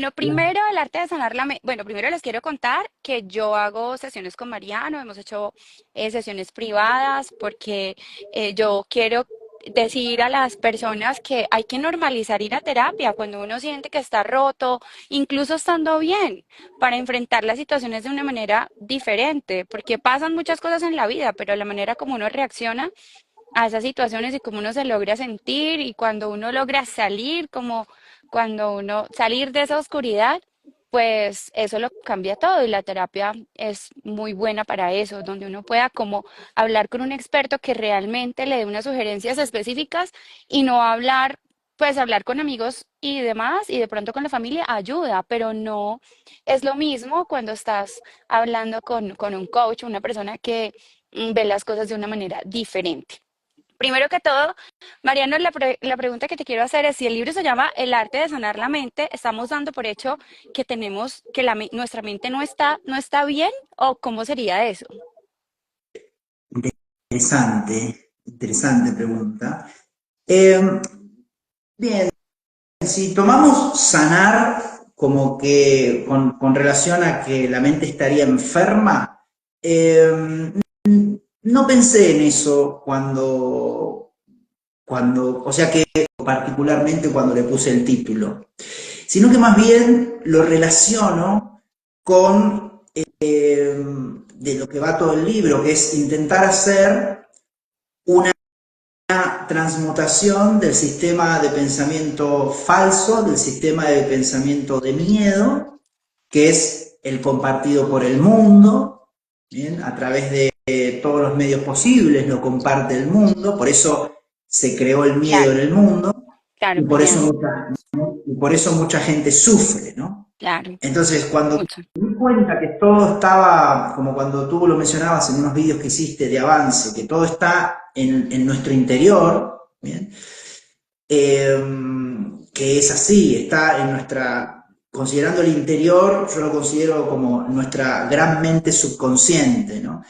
Bueno, primero el arte de sanar la mente. Bueno, primero les quiero contar que yo hago sesiones con Mariano, hemos hecho sesiones privadas porque yo quiero decir a las personas que hay que normalizar ir a terapia cuando uno siente que está roto, incluso estando bien, para enfrentar las situaciones de una manera diferente, porque pasan muchas cosas en la vida, pero la manera como uno reacciona a esas situaciones y cómo uno se logra sentir y cuando uno logra salir, como cuando uno salir de esa oscuridad, pues eso lo cambia todo y la terapia es muy buena para eso, donde uno pueda como hablar con un experto que realmente le dé unas sugerencias específicas y no hablar, pues hablar con amigos y demás y de pronto con la familia ayuda, pero no es lo mismo cuando estás hablando con un coach, una persona que ve las cosas de una manera diferente. Primero que todo, Mariano, la pregunta que te quiero hacer es si el libro se llama El arte de sanar la mente, ¿estamos dando por hecho que tenemos, que nuestra mente no está bien o cómo sería eso? Interesante, interesante pregunta. Eh, Bien, si tomamos sanar como que con relación a que la mente estaría enferma, eh, no pensé en eso o sea que particularmente cuando le puse el título, sino que más bien lo relaciono con de lo que va todo el libro, que es intentar hacer una transmutación del sistema de pensamiento falso, del sistema de pensamiento de miedo, que es el compartido por el mundo, ¿bien? A través de todos los medios posibles lo comparte el mundo, por eso se creó el miedo Claro, en el mundo claro, y por eso porque, mucha gente sufre, ¿no? claro, Entonces, cuando mucho. me di cuenta que todo estaba, como cuando tú lo mencionabas en unos vídeos que hiciste de avance, que todo está en nuestro interior, ¿bien? Eh, que es así, está en nuestra, considerando el interior, yo lo considero como nuestra gran mente subconsciente, ¿no?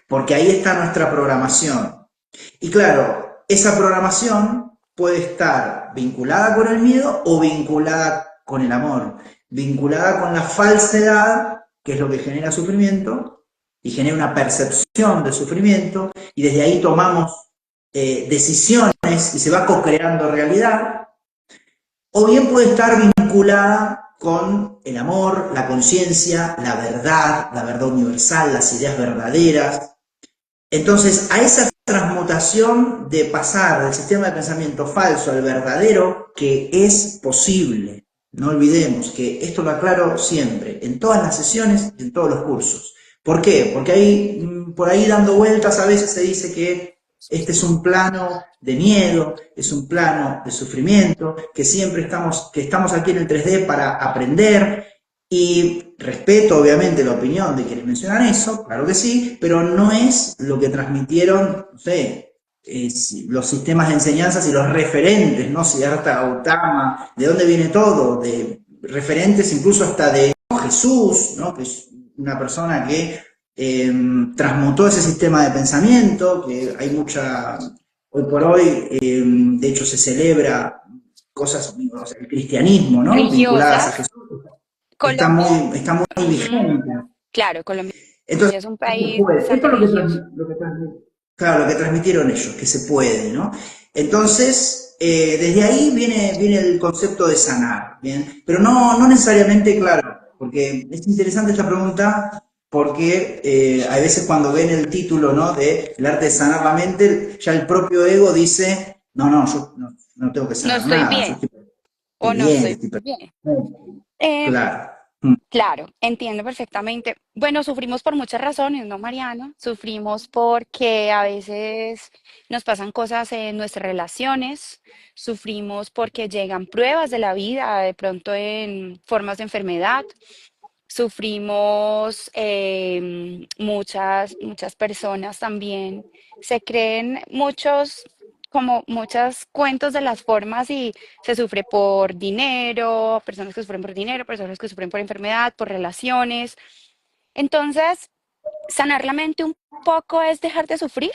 Porque ahí está nuestra programación. Y claro, esa programación puede estar vinculada con el miedo o vinculada con el amor, vinculada con la falsedad, que es lo que genera sufrimiento, y genera una percepción de sufrimiento, y desde ahí tomamos decisiones y se va co-creando realidad, o bien puede estar vinculada con el amor, la conciencia, la verdad universal, las ideas verdaderas. Entonces, a esa transmutación de pasar del sistema de pensamiento falso al verdadero, que es posible. No olvidemos que esto lo aclaro siempre, en todas las sesiones, en todos los cursos. ¿Por qué? Porque ahí, por ahí dando vueltas a veces se dice que este es un plano de miedo, es un plano de sufrimiento, que estamos aquí en el 3D para aprender, y respeto obviamente la opinión de quienes mencionan eso, claro que sí, pero no es lo que transmitieron, no sé, los sistemas de enseñanzas y los referentes, ¿no? Siddhartha Gautama, ¿de dónde viene todo? De referentes incluso hasta de Jesús, ¿no? Que es una persona que transmutó ese sistema de pensamiento, que hay mucha, hoy por hoy, de hecho se celebra cosas, o sea, el cristianismo, ¿no? Vinculadas a Religiosas, Jesús, Colombia, está muy ujú, vigente. claro, Colombia Entonces, es un se país puede. Esto bastante es religioso. claro, lo que transmitieron ellos, que se puede, ¿no? Entonces, desde ahí viene el concepto de sanar, ¿bien? Pero no necesariamente, claro, porque es interesante esta pregunta, porque hay veces cuando ven el título, ¿no? De el arte de sanar la mente, ya el propio ego dice, yo no tengo que No sanar estoy nada, bien estoy o no bien, estoy estoy bien. perfecto. Eh, Claro. Claro, entiendo perfectamente. Bueno, sufrimos por muchas razones, ¿no, Mariano? Sufrimos porque a veces nos pasan cosas en nuestras relaciones, sufrimos porque llegan pruebas de la vida, de pronto en formas de enfermedad, sufrimos muchas personas también se creen como muchos cuentos de las formas y se sufre por dinero, personas que sufren por dinero, personas que sufren por enfermedad, por relaciones. Entonces, sanar la mente un poco es dejar de sufrir.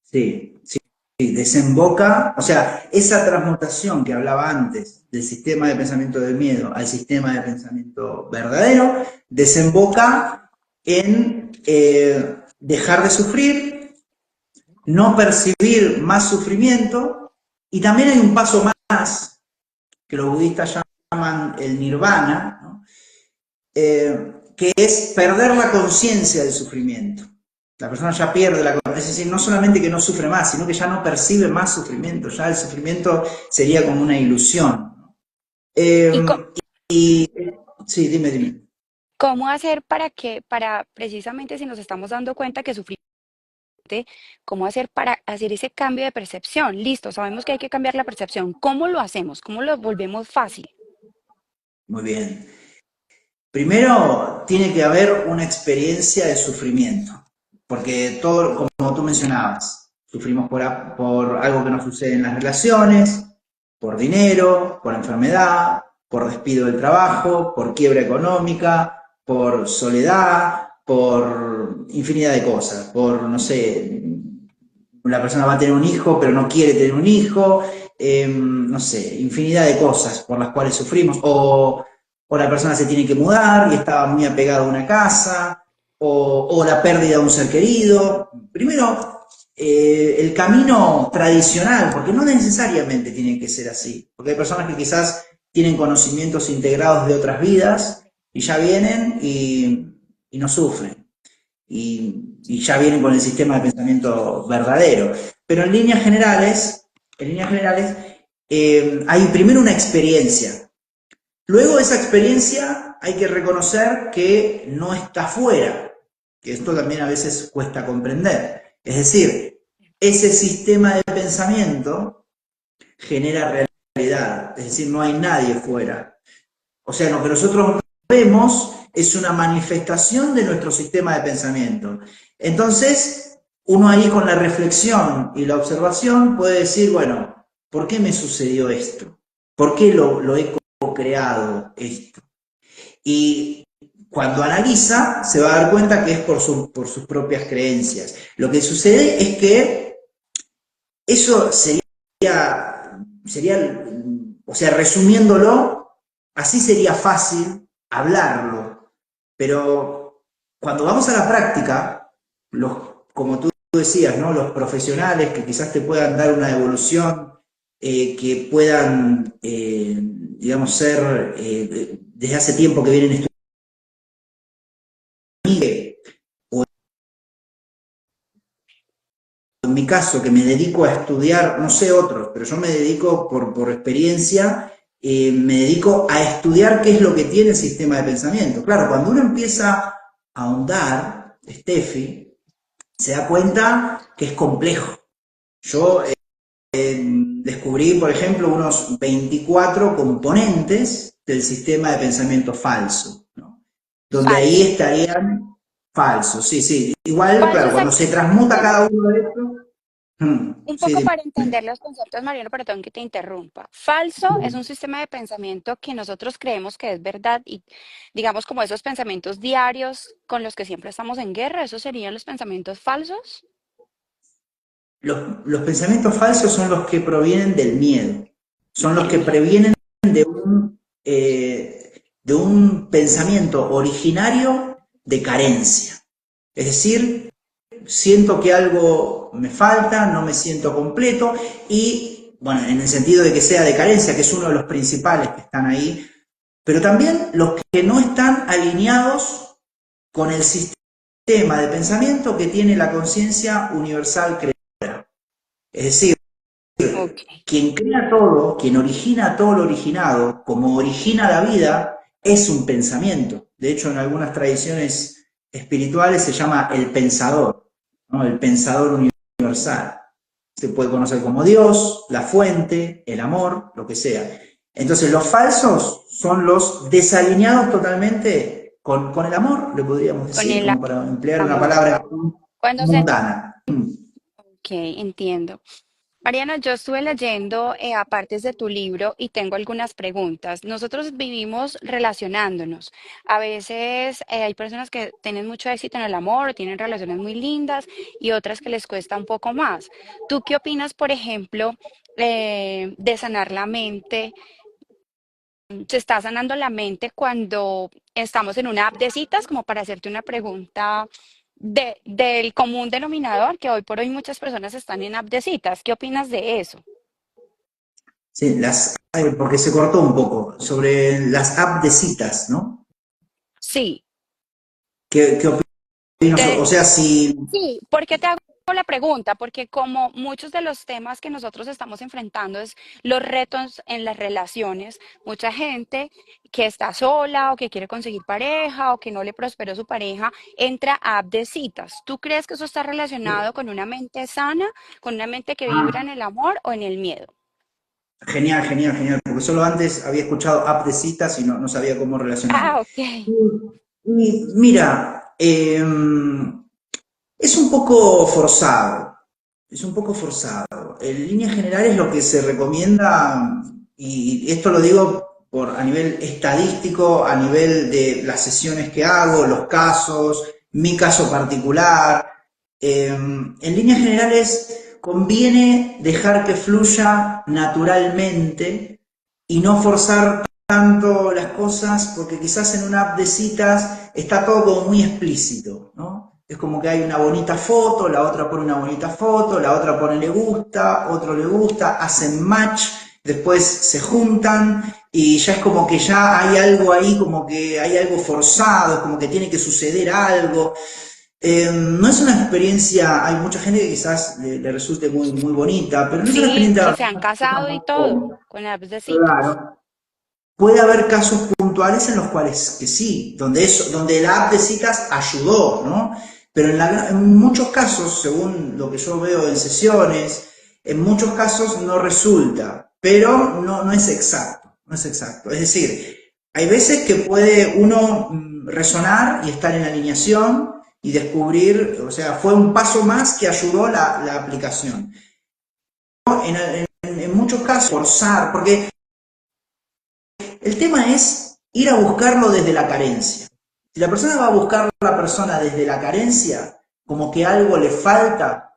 Sí, sí. desemboca, o sea, esa transmutación que hablaba antes del sistema de pensamiento del miedo al sistema de pensamiento verdadero, desemboca en dejar de sufrir, no percibir más sufrimiento, y también hay un paso más que los budistas llaman el nirvana, ¿no? Que es perder la conciencia del sufrimiento. La persona ya pierde la conciencia, es decir, no solamente que no sufre más, sino que ya no percibe más sufrimiento, ya el sufrimiento sería como una ilusión. Eh, ¿Y y sí, dime. cómo hacer para que, para precisamente si nos estamos dando cuenta que sufrimos, cómo hacer para hacer ese cambio de percepción? Listo, sabemos que hay que cambiar la percepción. ¿Cómo lo hacemos? ¿Cómo lo volvemos fácil? Muy bien. Primero, tiene que haber una experiencia de sufrimiento, porque todo, como tú mencionabas, sufrimos por algo que nos sucede en las relaciones, por dinero, por enfermedad, por despido del trabajo, por quiebra económica, por soledad, por infinidad de cosas, por, no sé, la persona va a tener un hijo pero no quiere tener un hijo, no sé, infinidad de cosas por las cuales sufrimos, o la persona se tiene que mudar y estaba muy apegada a una casa, o la pérdida de un ser querido. Primero, el camino tradicional, porque no necesariamente tiene que ser así, porque hay personas que quizás tienen conocimientos integrados de otras vidas y ya vienen y no sufren y ya vienen con el sistema de pensamiento verdadero. Pero en líneas generales hay primero una experiencia. Luego de esa experiencia hay que reconocer que no está fuera, que esto también a veces cuesta comprender. Es decir, ese sistema de pensamiento genera realidad, es decir, no hay nadie fuera. O sea, lo que nosotros vemos es una manifestación de nuestro sistema de pensamiento. Entonces, uno ahí con la reflexión y la observación puede decir, bueno, ¿por qué me sucedió esto? ¿Por qué lo he creado esto? Y cuando analiza, se va a dar cuenta que es por sus propias creencias. Lo que sucede es que eso sería, o sea, resumiéndolo, así sería fácil hablarlo, pero cuando vamos a la práctica, como tú decías, ¿no? Los profesionales que quizás te puedan dar una evolución, que puedan, digamos, ser desde hace tiempo que vienen estudiando, o en mi caso, que me dedico a estudiar, no sé otros, pero yo me dedico por experiencia, me dedico a estudiar qué es lo que tiene el sistema de pensamiento. Claro, cuando uno empieza a ahondar, Steffi, se da cuenta que es complejo. Yo descubrí, por ejemplo, unos 24 componentes del sistema de pensamiento falso, ¿no? Donde ahí Falso. estarían falsos, sí, sí. Igual, Falso claro, es cuando se transmuta cada uno de estos, un sí, poco dime. para entender los conceptos, Mariano, perdón que te interrumpa. Falso es un sistema de pensamiento que nosotros creemos que es verdad y digamos como esos pensamientos diarios con los que siempre estamos en guerra, ¿esos serían los pensamientos falsos? Los pensamientos falsos son los que provienen del miedo, son los Del que miedo. previenen de un pensamiento originario de carencia. Es decir, siento que algo me falta, no me siento completo y, bueno, en el sentido de que sea de carencia, que es uno de los principales que están ahí, pero también los que no están alineados con el sistema de pensamiento que tiene la conciencia universal creadora. Es decir, Ok. quien crea todo, quien origina todo lo originado, como origina la vida, es un pensamiento. De hecho, en algunas tradiciones espirituales se llama el pensador, ¿no? El pensador universal. Se puede conocer como Dios, la fuente, el amor, lo que sea. Entonces, los falsos son los desalineados totalmente con el amor, le podríamos Con decir, el como para emplear una amor. palabra Cuando se... mundana. Ok, entiendo. Mariana, yo estuve leyendo partes de tu libro y tengo algunas preguntas. Nosotros vivimos relacionándonos. A veces hay personas que tienen mucho éxito en el amor, tienen relaciones muy lindas y otras que les cuesta un poco más. ¿Tú qué opinas, por ejemplo, de sanar la mente? Se está sanando la mente cuando estamos en una app de citas, como para hacerte una pregunta del común denominador, que hoy por hoy muchas personas están en app de citas. ¿Qué opinas de eso? Sí, porque se cortó un poco, sobre las apps de citas, ¿no? Sí, ¿Qué opino yo? te, O sea, si sí, ¿por qué te hago la pregunta? Porque como muchos de los temas que nosotros estamos enfrentando es los retos en las relaciones, mucha gente que está sola o que quiere conseguir pareja o que no le prosperó su pareja, entra a app de citas. ¿Tú crees que eso está relacionado con una mente sana, con una mente que vibra en ah, el amor o en el miedo? genial, genial, genial, porque solo antes había escuchado app de citas y no sabía cómo relacionarlo. Ah, ok. Y mira, es un poco forzado, es un poco forzado. En líneas generales lo que se recomienda, y esto lo digo a nivel estadístico, a nivel de las sesiones que hago, los casos, mi caso particular, en líneas generales conviene dejar que fluya naturalmente y no forzar tanto las cosas, porque quizás en una app de citas está todo como muy explícito, ¿no? Es como que hay una bonita foto, la otra pone una bonita foto, la otra pone le gusta, otro le gusta, hacen match, después se juntan y ya es como que ya hay algo ahí, como que hay algo forzado, es como que tiene que suceder algo. No es una experiencia, hay mucha gente que quizás le resulte muy bonita, pero no es una Sí, que experiencia se han casado muy y todo cómoda. con apps de citas. Claro. Puede haber casos puntuales en los cuales que sí, donde la app de citas ayudó, ¿no? Pero en muchos casos, según lo que yo veo en sesiones, en muchos casos no resulta, pero no es exacto, no es exacto. Es decir, hay veces que puede uno resonar y estar en alineación y descubrir, o sea, fue un paso más que ayudó la aplicación. En muchos casos, forzar, porque el tema es ir a buscarlo desde la carencia. Si la persona va a buscar a la persona desde la carencia, como que algo le falta,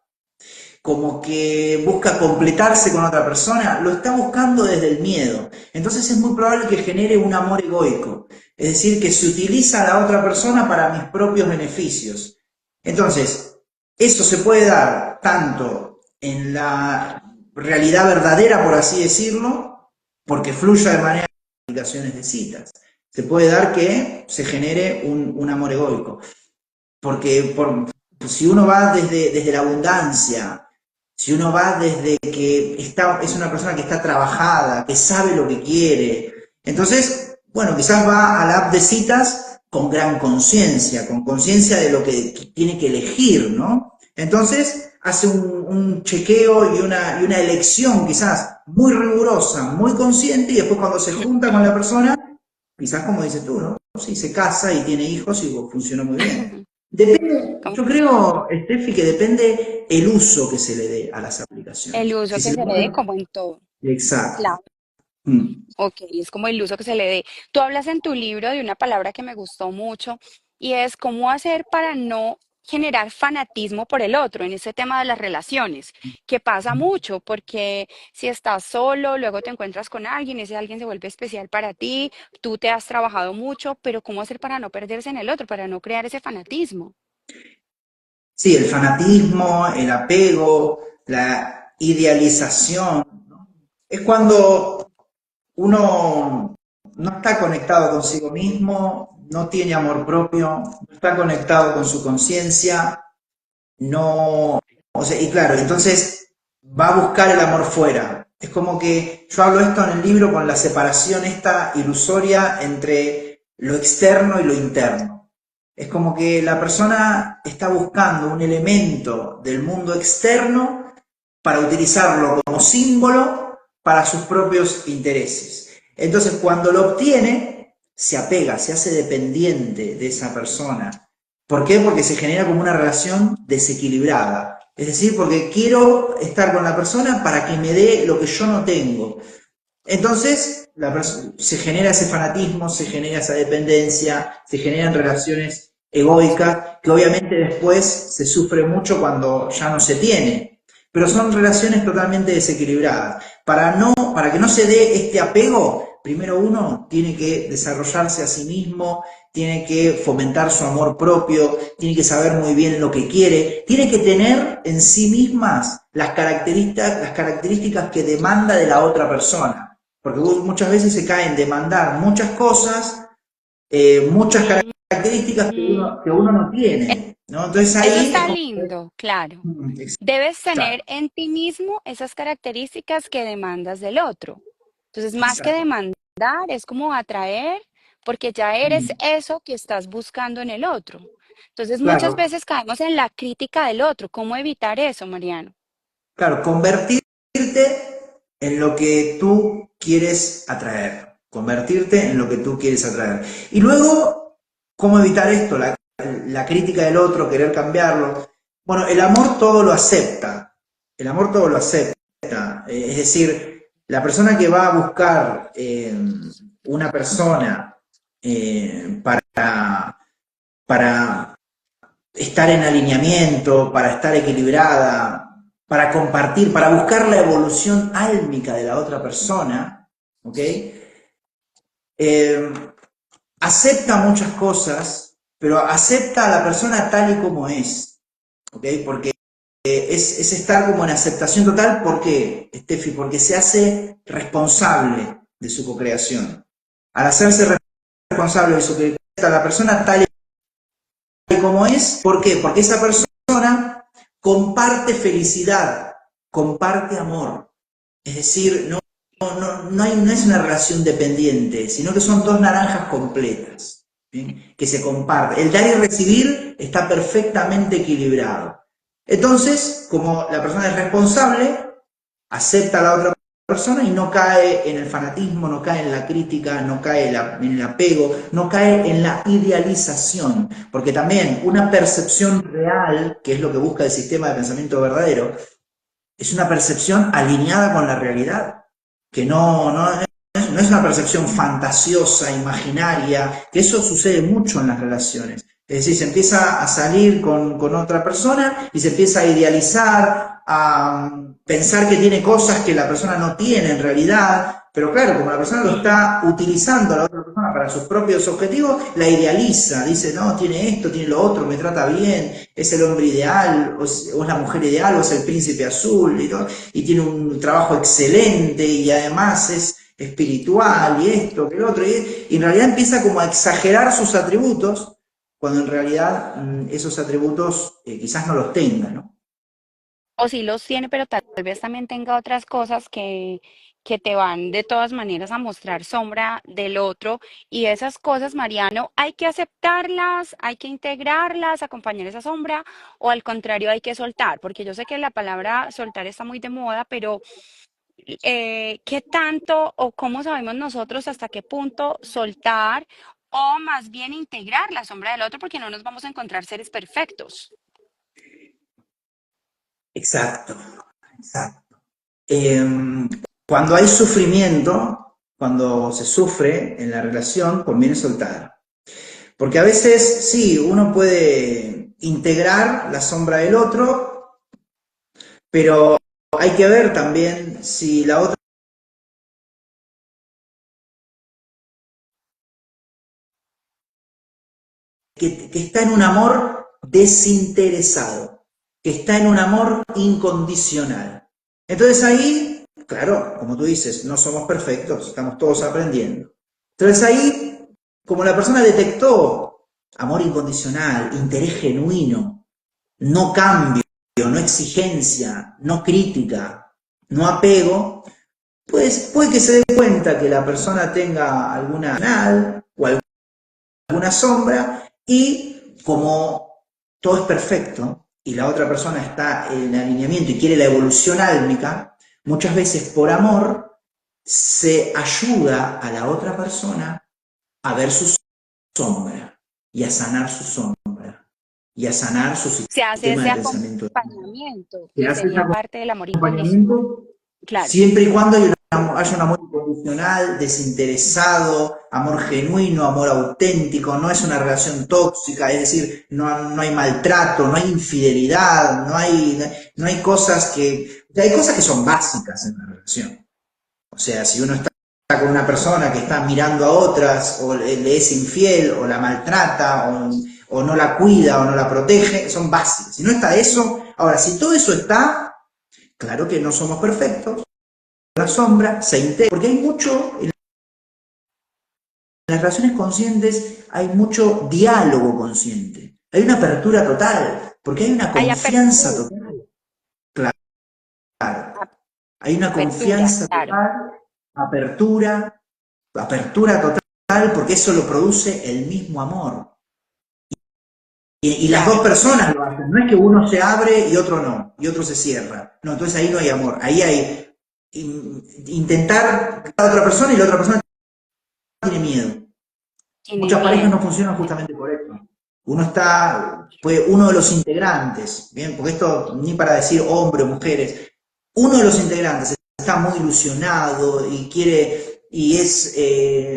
como que busca completarse con otra persona, lo está buscando desde el miedo. Entonces es muy probable que genere un amor egoico. Es decir, que se utiliza a la otra persona para mis propios beneficios. Entonces, eso se puede dar tanto en la realidad verdadera, por así decirlo, porque fluya de manera aplicaciones de citas. Se puede dar que se genere un amor egoico. Porque si uno va desde la abundancia, si uno va desde que es una persona que está trabajada, que sabe lo que quiere, entonces, bueno, quizás va a la app de citas con gran conciencia, con conciencia de lo que tiene que elegir, ¿no? Entonces, hace un chequeo y una elección quizás muy rigurosa, muy consciente, y después cuando se junta con la persona, quizás como dices tú, ¿no? Sí, se casa y tiene hijos y funciona muy bien. Depende, Como yo creo, Steffi, que depende el uso que se le dé a las el aplicaciones. uso Si que se le se le dé, pone... como en todo. Exacto. Claro. Mm. Ok, es como el uso que se le dé. Tú hablas en tu libro de una palabra que me gustó mucho y es cómo hacer para no generar fanatismo por el otro en ese tema de las relaciones, que pasa mucho porque si estás solo, luego te encuentras con alguien, ese alguien se vuelve especial para ti, tú te has trabajado mucho, pero cómo hacer para no perderse en el otro, para no crear ese fanatismo. Sí, el fanatismo, el apego, la idealización, ¿no? Es cuando uno no está conectado consigo mismo, no tiene amor propio, no está conectado con su conciencia, no, o sea, y claro, entonces va a buscar el amor fuera. Es como que yo hablo esto en el libro con la separación esta ilusoria entre lo externo y lo interno. Es como que la persona está buscando un elemento del mundo externo para utilizarlo como símbolo para sus propios intereses. Entonces, cuando lo obtiene, se apega, se hace dependiente de esa persona. ¿Por qué? Porque se genera como una relación desequilibrada. Es decir, porque quiero estar con la persona para que me dé lo que yo no tengo. Entonces, se genera ese fanatismo, se genera esa dependencia, se generan relaciones egoicas, que obviamente después se sufre mucho cuando ya no se tiene. Pero son relaciones totalmente desequilibradas. Para que no se dé este apego, primero uno tiene que desarrollarse a sí mismo, tiene que fomentar su amor propio, tiene que saber muy bien lo que quiere, tiene que tener en sí mismas las características que demanda de la otra persona. Porque muchas veces se cae en demandar muchas cosas, muchas Mm, características mm. que uno no tiene, ¿no? Entonces Eso ahí es está como... lindo, claro. Debes tener Exacto, en ti mismo esas características que demandas del otro. Entonces, más que exacto. demandar, es como atraer, porque ya eres eso que estás buscando en el otro. Entonces, muchas Claro, veces caemos en la crítica del otro. ¿Cómo evitar eso, Mariano? claro, convertirte en lo que tú quieres atraer, convertirte en lo que tú quieres atraer. Y luego, ¿cómo evitar esto? La crítica del otro, querer cambiarlo. Bueno, el amor todo lo acepta, el amor todo lo acepta. Es decir, la persona que va a buscar una persona para estar en alineamiento, para estar equilibrada, para compartir, para buscar la evolución álmica de la otra persona, ¿ok? Eh, Acepta muchas cosas, pero acepta a la persona tal y como es, ¿ok? Porque es estar como en aceptación total, ¿por qué, Steffi? Porque se hace responsable de su co-creación. Al hacerse responsable de su co-creación, a la persona tal y como es, ¿por qué? Porque esa persona comparte felicidad, comparte amor. Es decir, no es una relación dependiente, sino que son dos naranjas completas, ¿sí? Que se comparten. El dar y recibir está perfectamente equilibrado. Entonces, como la persona es responsable, acepta a la otra persona y no cae en el fanatismo, no cae en la crítica, no cae en el apego, no cae en la idealización, porque también una percepción real, que es lo que busca el sistema de pensamiento verdadero, es una percepción alineada con la realidad, que no es una percepción fantasiosa, imaginaria, que eso sucede mucho en las relaciones. Es decir, se empieza a salir con otra persona y se empieza a idealizar, a pensar que tiene cosas que la persona no tiene en realidad, pero claro, como la persona lo Mm. está utilizando a la otra persona para sus propios objetivos, la idealiza, dice, no, tiene esto, tiene lo otro, me trata bien, es el hombre ideal, o es la mujer ideal, o es el príncipe azul, y tiene un trabajo excelente, y además es espiritual, y esto, que lo otro, y en realidad empieza como a exagerar sus atributos, cuando en realidad esos atributos quizás no los tenga, ¿no? O sí los tiene, pero tal vez también tenga otras cosas que te van de todas maneras a mostrar sombra del otro. Y esas cosas, Mariano, hay que aceptarlas, hay que integrarlas, acompañar esa sombra, o al contrario, hay que soltar, porque yo sé que la palabra soltar está muy de moda, pero ¿qué tanto o cómo sabemos nosotros hasta qué punto soltar o más bien integrar la sombra del otro? Porque no nos vamos a encontrar seres perfectos. Exacto, exacto. Cuando hay sufrimiento, cuando se sufre en la relación, conviene soltar. Porque a veces sí, uno puede integrar la sombra del otro, pero hay que ver también si la otra que está en un amor desinteresado, que está en un amor incondicional. Entonces ahí, claro, como tú dices, no somos perfectos, estamos todos aprendiendo. Entonces ahí, como la persona detectó amor incondicional, interés genuino, no cambio, no exigencia, no crítica, no apego, pues puede que se dé cuenta que la persona tenga alguna anal o alguna sombra y como todo es perfecto y la otra persona está en alineamiento y quiere la evolución álmica, muchas veces por amor se ayuda a la otra persona a ver su sombra y a sanar su sombra y a sanar su Se hace sistema ese de pensamiento. acompañamiento Se y hace ese sería parte del amor incondicional. acompañamiento Claro. siempre y cuando haya un amor incondicional, desinteresado, amor genuino, amor auténtico, no es una relación tóxica, es decir, no hay maltrato, no hay infidelidad, no hay cosas que, o sea, hay cosas que son básicas en una relación. O sea, si uno está con una persona que está mirando a otras, o le es infiel, o la maltrata, o no la cuida, o no la protege, son básicas. Si no está eso, ahora, si todo eso está, claro que no somos perfectos, la sombra se integra, porque hay mucho, en las relaciones conscientes hay mucho diálogo consciente, hay una apertura total, porque hay una Hay confianza apertura, total, hay una apertura, confianza claro. total, apertura, apertura total, porque eso lo produce el mismo amor. Y las dos Claro. personas lo hacen, no es que uno se abre y otro no, y otro se cierra. No, entonces ahí no hay amor, ahí hay intentar a la otra persona y la otra persona tiene miedo. Tiene Muchas parejas no miedo. funcionan justamente por eso. Uno de los integrantes, bien, porque esto ni para decir hombre o mujeres, uno de los integrantes está muy ilusionado y quiere, y es,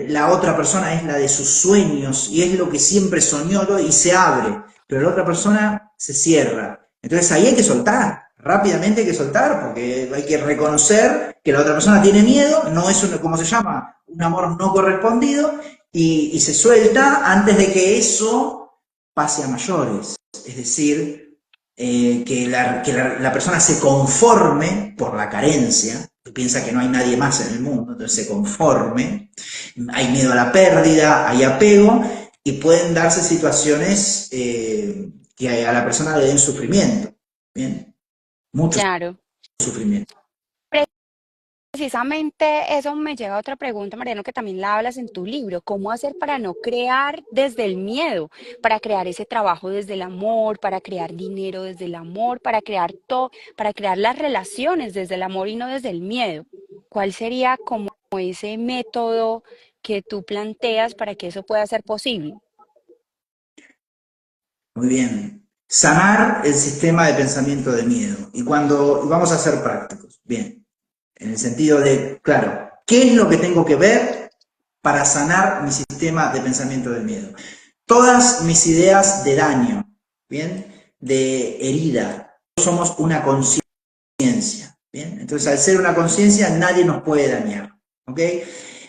la otra persona es la de sus sueños y es lo que siempre soñó y se abre, pero la otra persona se cierra. Entonces ahí hay que soltar, rápidamente hay que soltar, porque hay que reconocer que la otra persona tiene miedo, no es un, ¿cómo se llama? Un amor no correspondido, y se suelta antes de que eso pase a mayores. Es decir, la persona se conforme por la carencia, que piensa que no hay nadie más en el mundo, entonces se conforme, hay miedo a la pérdida, hay apego, y pueden darse situaciones que a la persona le den sufrimiento, ¿bien? Mucho Claro. sufrimiento. Precisamente eso me lleva a otra pregunta, Mariano, que también la hablas en tu libro. ¿Cómo hacer para no crear desde el miedo? Para crear ese trabajo desde el amor, para crear dinero desde el amor, para crear todo, para crear las relaciones desde el amor y no desde el miedo. ¿Cuál sería como ese método que tú planteas para que eso pueda ser posible? Muy bien. Sanar el sistema de pensamiento de miedo. Y vamos a ser prácticos. Bien. En el sentido de, claro, ¿qué es lo que tengo que ver para sanar mi sistema de pensamiento del miedo? Todas mis ideas de daño, ¿bien? De herida. Somos una conciencia, ¿bien? Entonces, al ser una conciencia, nadie nos puede dañar, ¿ok?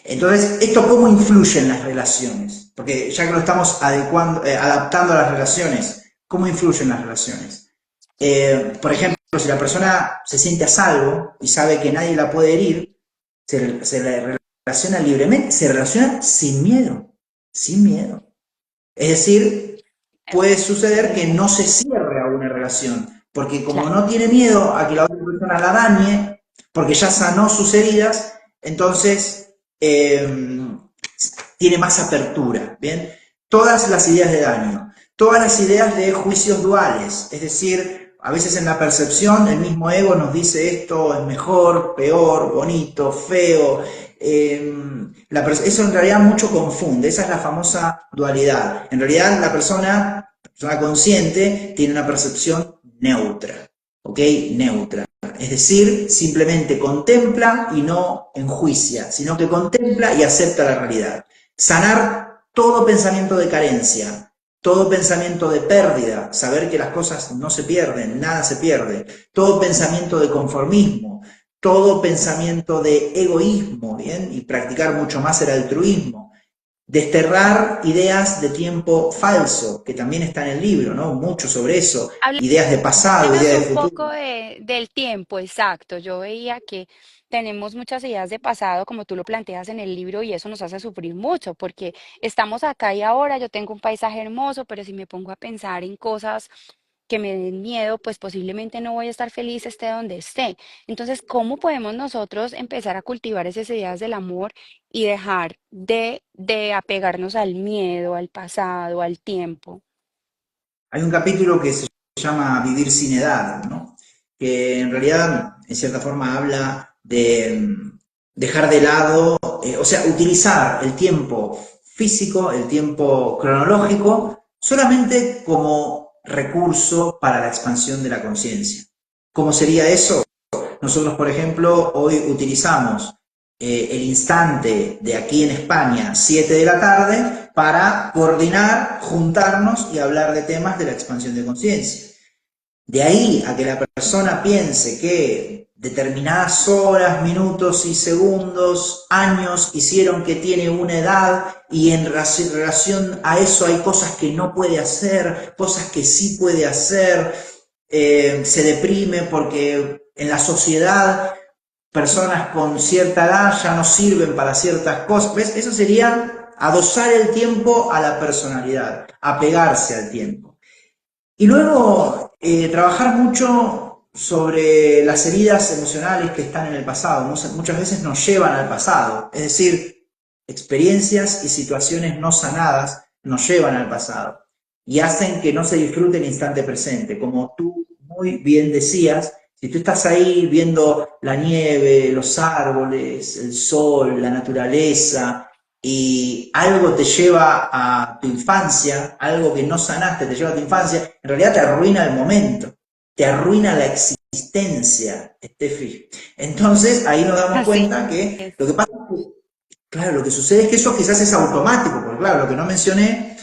Entonces, ¿esto cómo influye en las relaciones? Porque ya que lo estamos adaptando a las relaciones, ¿cómo influye en las relaciones? Por ejemplo, si la persona se siente a salvo y sabe que nadie la puede herir, se relaciona libremente, se relaciona sin miedo, sin miedo. Es decir, puede suceder que no se cierre a una relación, porque como Claro. no tiene miedo a que la otra persona la dañe, porque ya sanó sus heridas, entonces tiene más apertura, ¿bien? Todas las ideas de daño, todas las ideas de juicios duales, es decir, a veces en la percepción el mismo ego nos dice esto es mejor, peor, bonito, feo, eso en realidad mucho confunde, esa es la famosa dualidad. En realidad la persona consciente tiene una percepción neutra, ¿ok? Neutra. Es decir, simplemente contempla y no enjuicia, sino que contempla y acepta la realidad. Sanar todo pensamiento de carencia, todo pensamiento de pérdida, saber que las cosas no se pierden, nada se pierde, todo pensamiento de conformismo, todo pensamiento de egoísmo, ¿bien? Y practicar mucho más el altruismo. Desterrar ideas de tiempo falso, que también está en el libro, ¿no? Mucho sobre eso. Ideas de pasado, Háblenos ideas un de poco futuro. del tiempo, exacto. Yo veía que tenemos muchas ideas de pasado, como tú lo planteas en el libro, y eso nos hace sufrir mucho, porque estamos acá y ahora, yo tengo un paisaje hermoso, pero si me pongo a pensar en cosas que me den miedo, pues posiblemente no voy a estar feliz esté donde esté. Entonces, ¿cómo podemos nosotros empezar a cultivar esas ideas del amor y dejar de apegarnos al miedo, al pasado, al tiempo? Hay un capítulo que se llama Vivir sin edad, ¿no? Que en realidad, en cierta forma, habla de dejar de lado, o sea, utilizar el tiempo físico, el tiempo cronológico, solamente como recurso para la expansión de la conciencia. ¿Cómo sería eso? Nosotros, por ejemplo, hoy utilizamos el instante de aquí en España, 7 de la tarde, para coordinar, juntarnos y hablar de temas de la expansión de conciencia. De ahí a que la persona piense que determinadas horas, minutos y segundos, años hicieron que tiene una edad y en relación a eso hay cosas que no puede hacer, cosas que sí puede hacer, se deprime porque en la sociedad personas con cierta edad ya no sirven para ciertas cosas. ¿Ves? Eso sería adosar el tiempo a la personalidad, apegarse al tiempo. Y luego trabajar mucho sobre las heridas emocionales que están en el pasado. Muchas veces nos llevan al pasado. Es decir, experiencias y situaciones no sanadas nos llevan al pasado y hacen que no se disfrute el instante presente. Como tú muy bien decías, si tú estás ahí viendo la nieve, los árboles, el sol, la naturaleza, y algo te lleva a tu infancia, algo que no sanaste te lleva a tu infancia, en realidad te arruina el momento, te arruina la existencia, Steffi. Entonces ahí nos damos Así cuenta que lo que es. pasa es que, claro, lo que sucede es que eso quizás es automático, porque claro, lo que no mencioné,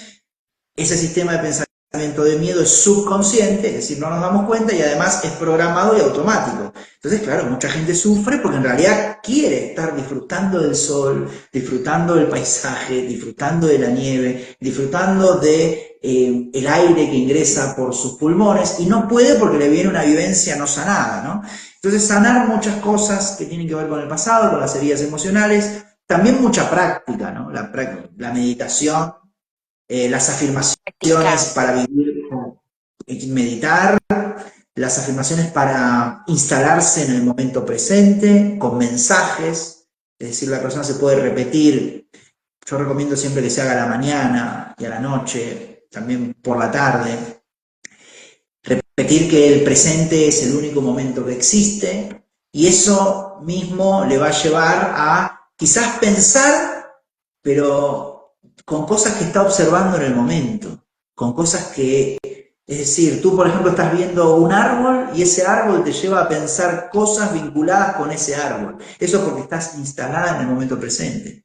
ese sistema de pensamiento de miedo es subconsciente, es decir, no nos damos cuenta y además es programado y automático. Entonces, claro, mucha gente sufre porque en realidad quiere estar disfrutando del sol, disfrutando del paisaje, disfrutando de la nieve, disfrutando de el aire que ingresa por sus pulmones y no puede porque le viene una vivencia no sanada, ¿no? Entonces, sanar muchas cosas que tienen que ver con el pasado, con las heridas emocionales, también mucha práctica, ¿no? La meditación, las afirmaciones Practicar. para vivir, meditar, las afirmaciones para instalarse en el momento presente, con mensajes, es decir, la persona se puede repetir, yo recomiendo siempre que se haga a la mañana y a la noche, también por la tarde, repetir que el presente es el único momento que existe y eso mismo le va a llevar a quizás pensar, pero con cosas que está observando en el momento, con cosas que, es decir, tú por ejemplo estás viendo un árbol y ese árbol te lleva a pensar cosas vinculadas con ese árbol. Eso es porque estás instalada en el momento presente.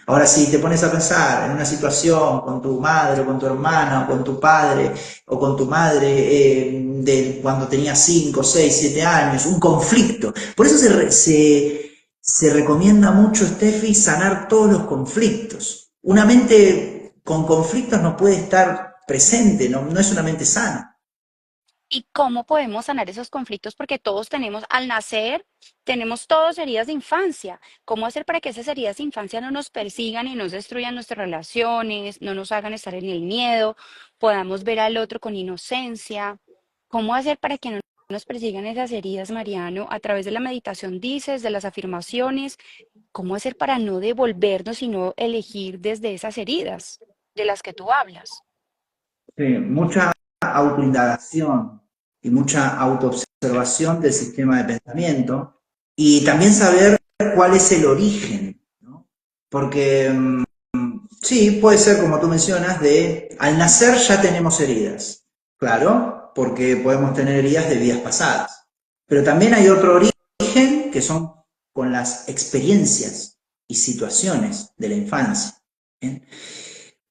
Ahora, si te pones a pensar en una situación con tu madre, o con tu hermana, o con tu padre, o con tu madre, de cuando tenías 5, 6, 7 años, un conflicto. Por eso se recomienda mucho, Steffi, sanar todos los conflictos. Una mente con conflictos no puede estar presente, no es una mente sana. ¿Y cómo podemos sanar esos conflictos? Porque todos tenemos, al nacer, tenemos todos heridas de infancia. ¿Cómo hacer para que esas heridas de infancia no nos persigan y no destruyan nuestras relaciones, no nos hagan estar en el miedo, podamos ver al otro con inocencia? ¿Cómo hacer para que no nos persigan esas heridas, Mariano? A través de la meditación dices, de las afirmaciones, ¿cómo hacer para no devolvernos, sino elegir desde esas heridas de las que tú hablas? Sí, mucha autoindagación y mucha autoobservación del sistema de pensamiento y también saber cuál es el origen, ¿no? Porque sí, puede ser como tú mencionas, de al nacer ya tenemos heridas, claro, porque podemos tener heridas de vidas pasadas, pero también hay otro origen que son con las experiencias y situaciones de la infancia. ¿Bien?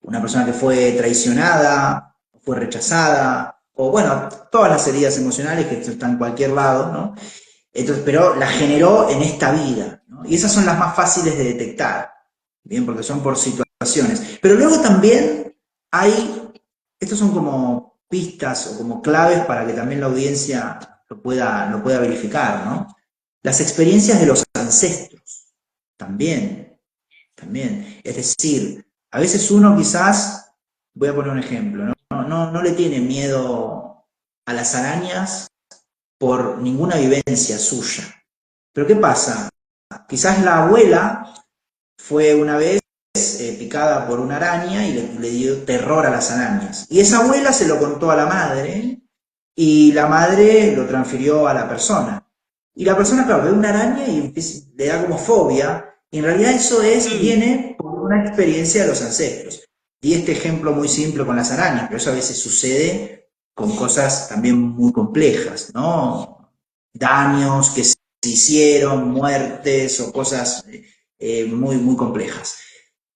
Una persona que fue traicionada, fue rechazada, o bueno, todas las heridas emocionales que están en cualquier lado, ¿no? Entonces, pero las generó en esta vida, ¿no? Y esas son las más fáciles de detectar, bien, porque son por situaciones. Pero luego también hay, estos son como pistas o como claves para que también la audiencia lo pueda verificar, ¿no? Las experiencias de los ancestros, también, también. Es decir, a veces uno quizás, voy a poner un ejemplo, no le tiene miedo a las arañas por ninguna vivencia suya. Pero ¿qué pasa? Quizás la abuela fue una vez picada por una araña y le dio terror a las arañas. Y esa abuela se lo contó a la madre y la madre lo transfirió a la persona. Y la persona, claro, ve una araña y le da como fobia. Y en realidad eso viene por una experiencia de los ancestros. Y este ejemplo muy simple con las arañas, pero eso a veces sucede con cosas también muy complejas, ¿no? Daños que se hicieron, muertes o cosas muy, muy complejas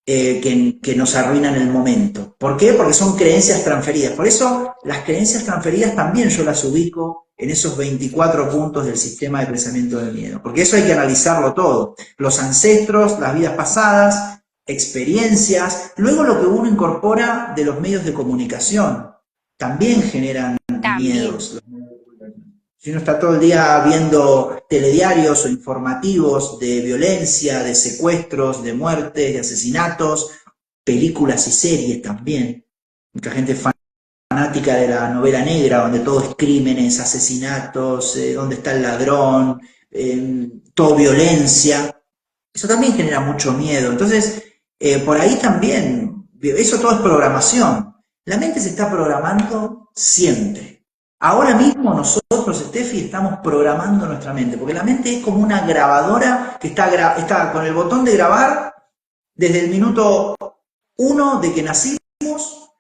que nos arruinan el momento. ¿Por qué? Porque son creencias transferidas. Por eso las creencias transferidas también yo las ubico en esos 24 puntos del sistema de pensamiento del miedo. Porque eso hay que analizarlo todo. Los ancestros, las vidas pasadas, experiencias, luego lo que uno incorpora de los medios de comunicación, también generan También. miedos. Si uno está todo el día viendo telediarios o informativos de violencia, de secuestros, de muertes, de asesinatos, películas y series también. Mucha gente fanática de la novela negra, donde todo es crímenes, asesinatos, donde está el ladrón, todo violencia. Eso también genera mucho miedo. Entonces, por ahí también, eso todo es programación. La mente se está programando siempre. Ahora mismo nosotros, Steffi, estamos programando nuestra mente, porque la mente es como una grabadora que está con el botón de grabar desde el minuto uno de que nacimos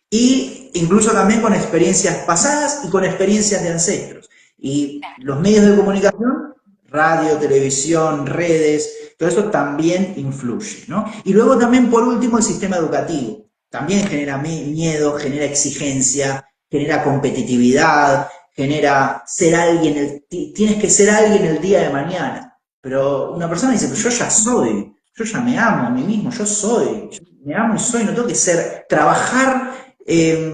y incluso también con experiencias pasadas y con experiencias de ancestros. Y los medios de comunicación, radio, televisión, redes, todo eso también influye, ¿no? Y luego también, por último, el sistema educativo. También genera miedo, genera exigencia, genera competitividad, genera ser alguien, tienes que ser alguien el día de mañana. Pero una persona dice, pero yo ya soy, yo ya me amo a mí mismo, yo soy, yo me amo y soy, no tengo que ser, trabajar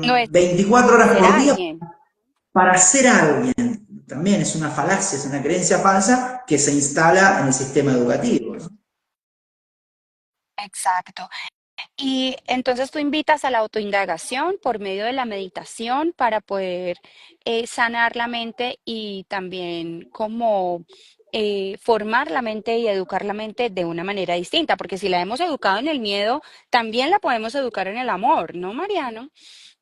No es 24 horas ser por día alguien. para ser alguien. También es una falacia, es una creencia falsa que se instala en el sistema educativo, ¿no? Exacto. Y entonces tú invitas a la autoindagación por medio de la meditación para poder sanar la mente y también como formar la mente y educar la mente de una manera distinta, porque si la hemos educado en el miedo, también la podemos educar en el amor, ¿no, Mariano?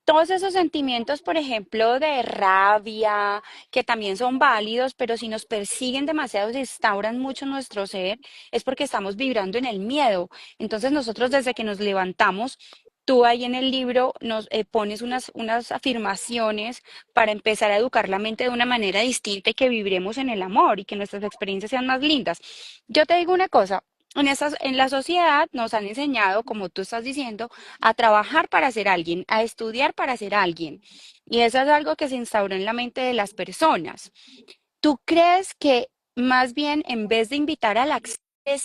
Todos esos sentimientos, por ejemplo, de rabia, que también son válidos, pero si nos persiguen demasiado, se instauran mucho en nuestro ser, es porque estamos vibrando en el miedo. Entonces nosotros desde que nos levantamos, tú ahí en el libro nos pones unas afirmaciones para empezar a educar la mente de una manera distinta y que vibremos en el amor y que nuestras experiencias sean más lindas. Yo te digo una cosa. En la sociedad nos han enseñado, como tú estás diciendo, a trabajar para ser alguien, a estudiar para ser alguien. Y eso es algo que se instauró en la mente de las personas. ¿Tú crees que más bien en vez de invitar al acceso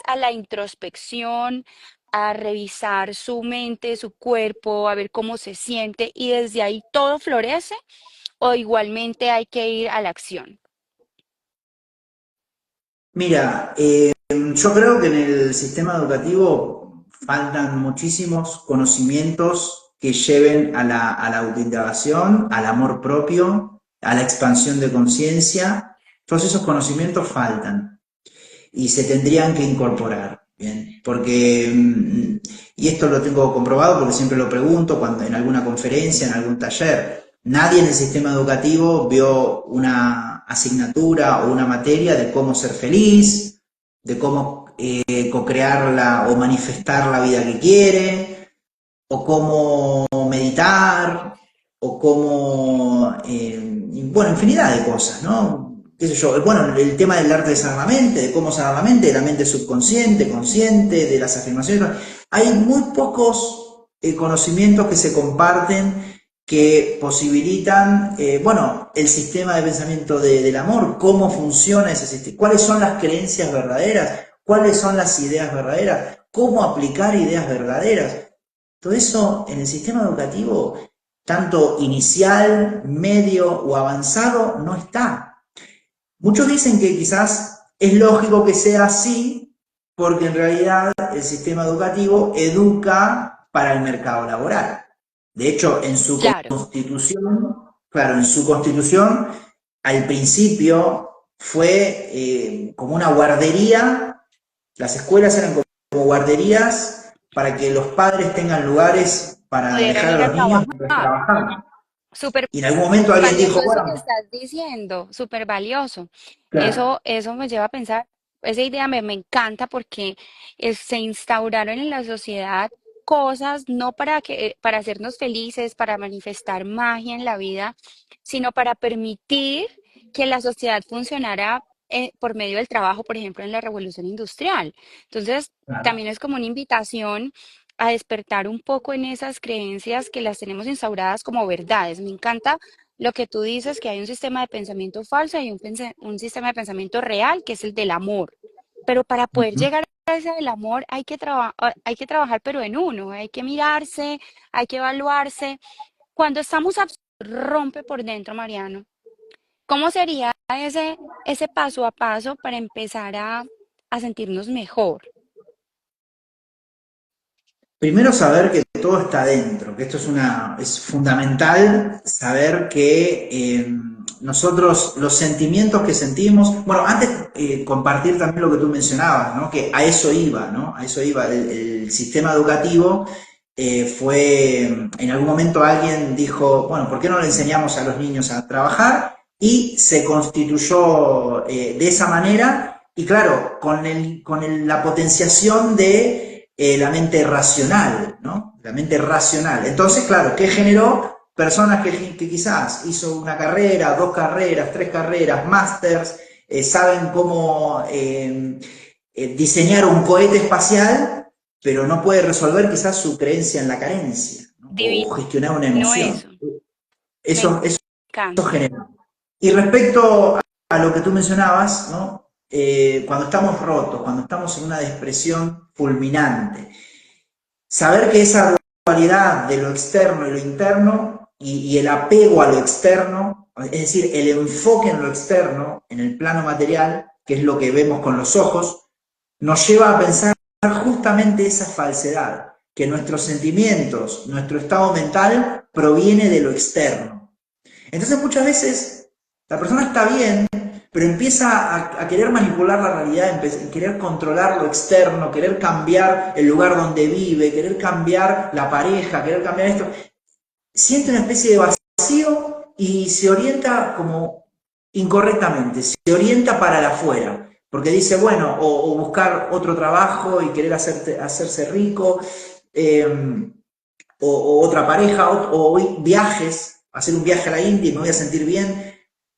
a la introspección, a revisar su mente, su cuerpo, a ver cómo se siente y desde ahí todo florece o igualmente hay que ir a la acción? Mira, yo creo que en el sistema educativo faltan muchísimos conocimientos que lleven a la autoindagación, al amor propio, a la expansión de conciencia. Todos esos conocimientos faltan y se tendrían que incorporar, ¿bien? Porque, y esto lo tengo comprobado porque siempre lo pregunto cuando en alguna conferencia, en algún taller, nadie en el sistema educativo vio una asignatura o una materia de cómo ser feliz, de cómo co-crear o manifestar la vida que quiere, o cómo meditar, o cómo, bueno, infinidad de cosas, ¿no? ¿Qué sé yo? Bueno, el tema del arte de sanar la mente, de cómo sanar la mente, de la mente subconsciente, consciente, de las afirmaciones. Hay muy pocos conocimientos que se comparten que posibilitan, bueno, el sistema de pensamiento del amor, cómo funciona ese sistema, cuáles son las creencias verdaderas, cuáles son las ideas verdaderas, cómo aplicar ideas verdaderas. Todo eso en el sistema educativo, tanto inicial, medio o avanzado, no está. Muchos dicen que quizás es lógico que sea así, porque en realidad el sistema educativo educa para el mercado laboral. De hecho, en su Claro. constitución, claro, en su constitución, al principio fue como una guardería, las escuelas eran como guarderías para que los padres tengan lugares para Pudieran dejar ir a a los niños mientras trabajar. trabajaban. Súper Y en algún momento alguien valioso dijo, eso que bueno, estás diciendo, súper valioso. claro, Eso me lleva a pensar, esa idea me encanta porque se instauraron en la sociedad. cosas no para hacernos felices, para manifestar magia en la vida, sino para permitir que la sociedad funcionara por medio del trabajo, por ejemplo, en la revolución industrial. Entonces, Claro. también es como una invitación a despertar un poco en esas creencias que las tenemos instauradas como verdades. Me encanta lo que tú dices, que hay un sistema de pensamiento falso y un sistema de pensamiento real, que es el del amor. Pero para poder Ujú. llegar a ese del amor hay que trabajar, pero en uno, hay que mirarse, hay que evaluarse. Cuando estamos rompe por dentro, Mariano, ¿cómo sería ese paso a paso para empezar a sentirnos mejor? Primero saber que todo está dentro, que esto es fundamental saber que nosotros los sentimientos que sentimos, bueno, antes compartir también lo que tú mencionabas, ¿no? Que a eso iba, ¿no? A eso iba. El sistema educativo en algún momento alguien dijo, bueno, ¿por qué no le enseñamos a los niños a trabajar? Y se constituyó de esa manera, y claro, la potenciación de la mente racional, ¿no? La mente racional. Entonces, claro, ¿qué generó? Personas que quizás hizo una carrera, dos carreras, tres carreras, másters, saben cómo diseñar un cohete espacial, pero no puede resolver quizás su creencia en la carencia, ¿no? O gestionar una Divino emoción. eso, me Eso encanta. genera. Y respecto a lo que tú mencionabas, ¿no? Cuando estamos rotos, cuando estamos en una depresión fulminante, saber que esa dualidad de lo externo y lo interno y el apego a lo externo, es decir, el enfoque en lo externo, en el plano material, que es lo que vemos con los ojos, nos lleva a pensar justamente esa falsedad, que nuestros sentimientos, nuestro estado mental proviene de lo externo. Entonces muchas veces la persona está bien, pero empieza a querer manipular la realidad, querer controlar lo externo, querer cambiar el lugar donde vive, querer cambiar la pareja, querer cambiar esto. Siente una especie de vacío y se orienta como incorrectamente, se orienta para el afuera, porque dice, bueno, o buscar otro trabajo y querer hacerse rico, eh, o otra pareja, o viajes, hacer un viaje a la India y me voy a sentir bien.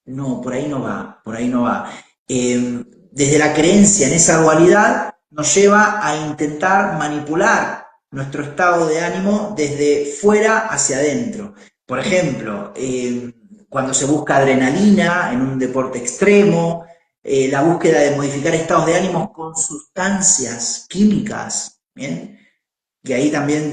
No, por ahí no va, por ahí no va. Desde la creencia en esa dualidad nos lleva a intentar manipular nuestro estado de ánimo desde fuera hacia adentro. Por ejemplo, cuando se busca adrenalina en un deporte extremo, la búsqueda de modificar estados de ánimo con sustancias químicas, ¿bien? Y ahí también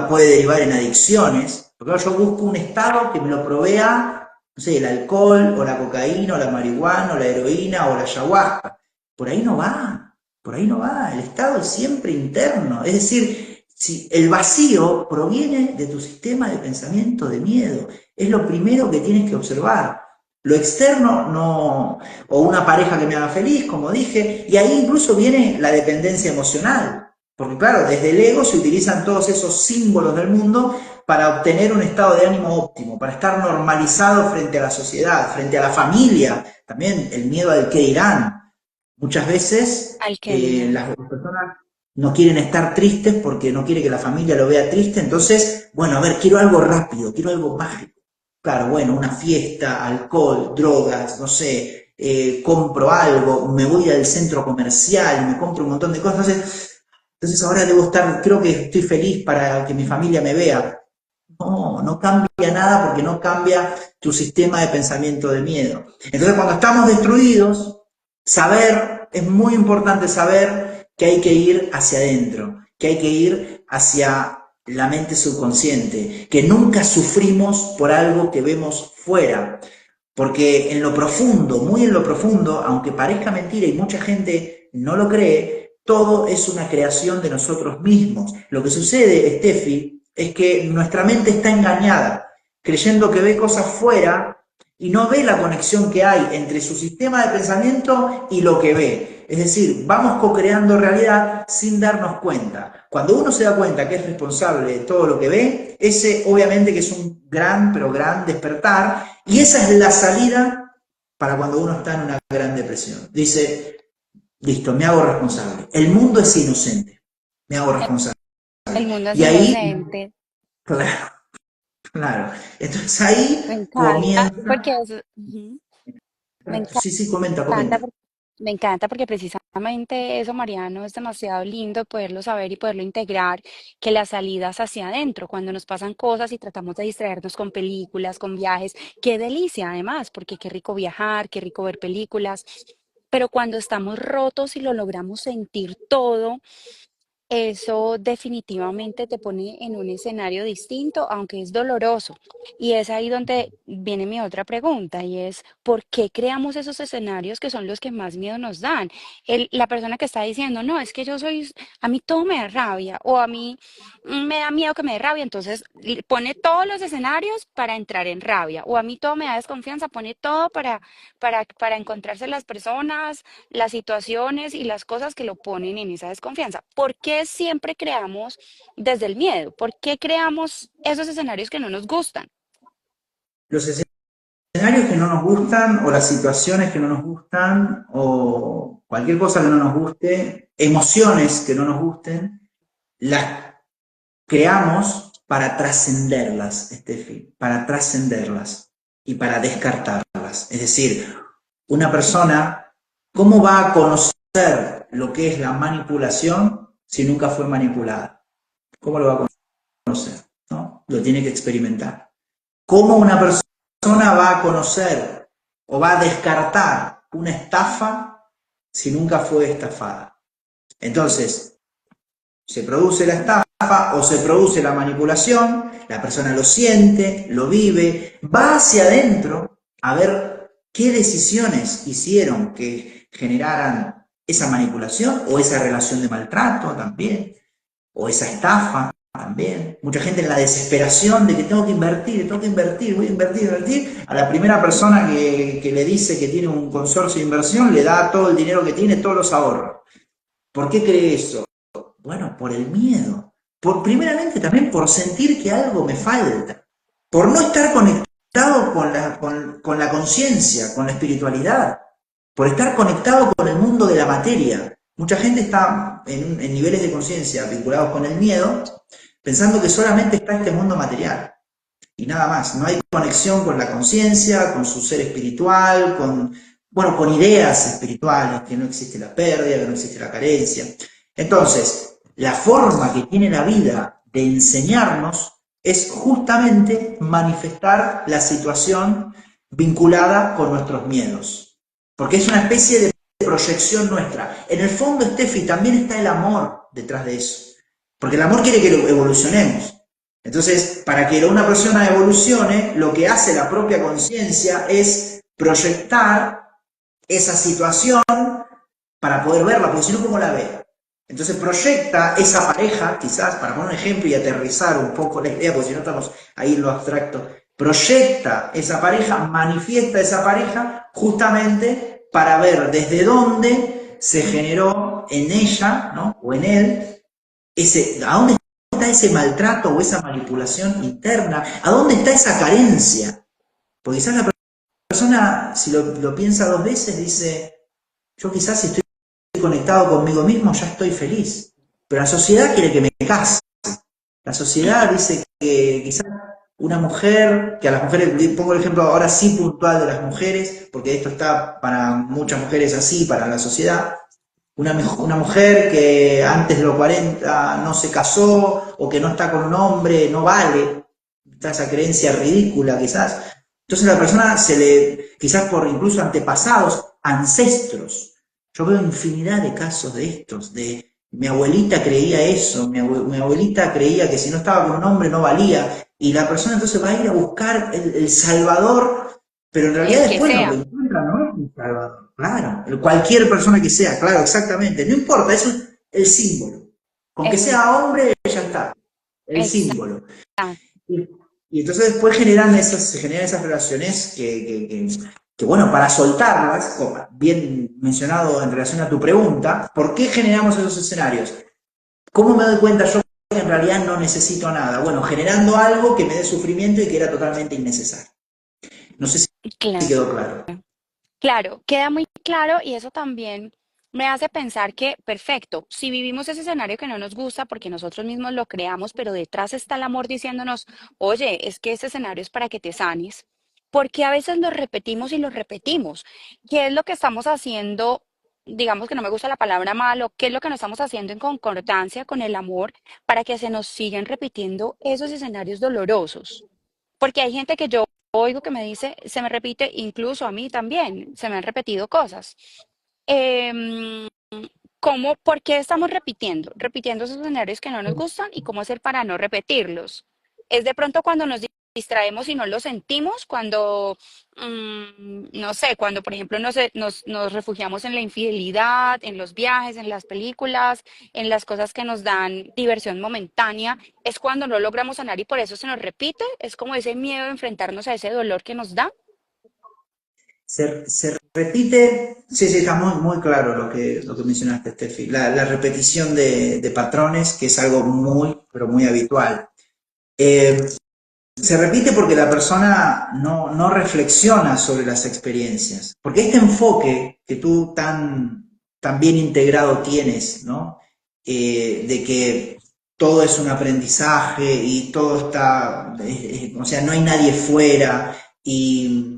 puede derivar en adicciones, porque ahora yo busco un estado que me lo provea, no sé, el alcohol, o la cocaína, o la marihuana, o la heroína, o la ayahuasca. Por ahí no va, por ahí no va, el estado es siempre interno, es decir, si el vacío proviene de tu sistema de pensamiento de miedo, es lo primero que tienes que observar. Lo externo no, o una pareja que me haga feliz, como dije, y ahí incluso viene la dependencia emocional. Porque claro, desde el ego se utilizan todos esos símbolos del mundo para obtener un estado de ánimo óptimo, para estar normalizado frente a la sociedad, frente a la familia, también el miedo al qué dirán. Muchas veces Al que dirán. las personas no quieren estar tristes porque no quiere que la familia lo vea triste, entonces, bueno, a ver, quiero algo rápido, quiero algo mágico. Claro, bueno, una fiesta, alcohol, drogas, no sé, compro algo, me voy al centro comercial, me compro un montón de cosas, entonces ahora debo estar, creo que estoy feliz para que mi familia me vea. No, no cambia nada porque no cambia tu sistema de pensamiento de miedo. Entonces cuando estamos destruidos, es muy importante saber que hay que ir hacia adentro, que hay que ir hacia la mente subconsciente, que nunca sufrimos por algo que vemos fuera, porque en lo profundo, muy en lo profundo, aunque parezca mentira y mucha gente no lo cree, todo es una creación de nosotros mismos. Lo que sucede, Steffi, es que nuestra mente está engañada, creyendo que ve cosas fuera y no ve la conexión que hay entre su sistema de pensamiento y lo que ve. Es decir, vamos co-creando realidad sin darnos cuenta. Cuando uno se da cuenta que es responsable de todo lo que ve, ese obviamente que es un gran, pero gran despertar, y esa es la salida para cuando uno está en una gran depresión. Dice, listo, me hago responsable. El mundo es inocente, me hago responsable. El mundo es Y ahí, inocente. claro, claro. Entonces Me ahí encanta comienza, porque ujú, me sí, sí, comenta, encanta, comenta. me encanta porque precisamente eso, Mariano, es demasiado lindo poderlo saber y poderlo integrar, que las salidas hacia adentro, cuando nos pasan cosas y tratamos de distraernos con películas, con viajes, qué delicia además, porque qué rico viajar, qué rico ver películas, pero cuando estamos rotos y lo logramos sentir todo, eso definitivamente te pone en un escenario distinto, aunque es doloroso. Y es ahí donde viene mi otra pregunta, y es, ¿por qué creamos esos escenarios que son los que más miedo nos dan? La persona que está diciendo, no, es que yo soy, a mí todo me da rabia, o a mí me da miedo que me dé rabia, entonces pone todos los escenarios para entrar en rabia, o a mí todo me da desconfianza, pone todo para encontrarse las personas, las situaciones y las cosas que lo ponen en esa desconfianza. ¿Por qué siempre creamos desde el miedo? ¿Por qué creamos esos escenarios que no nos gustan? Los escenarios que no nos gustan o las situaciones que no nos gustan o cualquier cosa que no nos guste, emociones que no nos gusten, las creamos para trascenderlas, Steffi, para trascenderlas y para descartarlas. Es decir, una persona, ¿cómo va a conocer lo que es la manipulación si nunca fue manipulada? ¿Cómo lo va a conocer? ¿No? Lo tiene que experimentar. ¿Cómo una persona va a conocer o va a descartar una estafa si nunca fue estafada? Entonces, se produce la estafa o se produce la manipulación, la persona lo siente, lo vive, va hacia adentro a ver qué decisiones hicieron que generaran esa manipulación o esa relación de maltrato también, o esa estafa también. Mucha gente en la desesperación de que tengo que invertir, voy a invertir, invertir. A la primera persona que le dice que tiene un consorcio de inversión, le da todo el dinero que tiene, todos los ahorros. ¿Por qué cree eso? Bueno, por el miedo. Primeramente también por sentir que algo me falta. Por no estar conectado con la conciencia, con la espiritualidad. Por estar conectado con el mundo de la materia. Mucha gente está en niveles de conciencia vinculados con el miedo, pensando que solamente está este mundo material y nada más. No hay conexión con la conciencia, con su ser espiritual, bueno, con ideas espirituales, que no existe la pérdida, que no existe la carencia. Entonces, la forma que tiene la vida de enseñarnos es justamente manifestar la situación vinculada con nuestros miedos. Porque es una especie de proyección nuestra. En el fondo, Steffi, también está el amor detrás de eso. Porque el amor quiere que evolucionemos. Entonces, para que una persona evolucione, lo que hace la propia conciencia es proyectar esa situación para poder verla, porque si no, ¿cómo la ve? Entonces proyecta esa pareja, quizás, para poner un ejemplo y aterrizar un poco la idea, porque si no estamos ahí en lo abstracto, proyecta esa pareja, manifiesta esa pareja justamente para ver desde dónde se generó en ella, ¿no? O en él, ¿a dónde está ese maltrato o esa manipulación interna? ¿A dónde está esa carencia? Porque quizás la persona, si lo piensa dos veces, dice, yo quizás si estoy conectado conmigo mismo ya estoy feliz. Pero la sociedad quiere que me case. La sociedad dice que quizás una mujer, que a las mujeres, pongo el ejemplo ahora sí puntual de las mujeres, porque esto está para muchas mujeres así, para la sociedad, una mujer que antes de los 40 no se casó o que no está con un hombre no vale, está esa creencia ridícula quizás. Entonces la persona quizás por incluso antepasados, ancestros, yo veo infinidad de casos de estos, de mi abuelita creía eso, mi abuelita creía que si no estaba con un hombre no valía, y la persona entonces va a ir a buscar el Salvador, pero en realidad El que después no lo sea. encuentra, no es un Salvador, claro, cualquier persona que sea, claro, exactamente, no importa, eso es el símbolo, con que Eso es sea hombre ya está, el exacto. símbolo. Y, y entonces después se generan esas relaciones que, bueno, para soltarlas, como bien mencionado en relación a tu pregunta, ¿por qué generamos esos escenarios? ¿Cómo me doy cuenta yo que en realidad no necesito nada? Bueno, generando algo que me dé sufrimiento y que era totalmente innecesario. No sé si Claro. quedó claro. Claro, queda muy claro y eso también me hace pensar que, perfecto, si vivimos ese escenario que no nos gusta porque nosotros mismos lo creamos, pero detrás está el amor diciéndonos, oye, es que este escenario es para que te sanes, porque a veces lo repetimos y lo repetimos. ¿Qué es lo que estamos haciendo? Digamos que no me gusta la palabra malo, ¿qué es lo que nos estamos haciendo en concordancia con el amor para que se nos sigan repitiendo esos escenarios dolorosos? Porque hay gente que yo oigo que me dice, se me repite, incluso a mí también, se me han repetido cosas. Em, ¿Cómo, por qué estamos repitiendo? Repitiendo esos escenarios que no nos gustan y cómo hacer para no repetirlos. Es de pronto cuando nos distraemos y no lo sentimos, cuando, no sé, cuando por ejemplo nos refugiamos en la infidelidad, en los viajes, en las películas, en las cosas que nos dan diversión momentánea, es cuando no logramos sanar y por eso se nos repite. Es como ese miedo de enfrentarnos a ese dolor que nos da. Se repite, sí, sí, está muy claro lo que mencionaste, Steffi, la repetición de patrones, que es algo muy, pero muy habitual. Eh, Se repite porque la persona no reflexiona sobre las experiencias. Porque este enfoque que tú tan bien integrado tienes, ¿no? De que todo es un aprendizaje y todo está, o sea, no hay nadie fuera y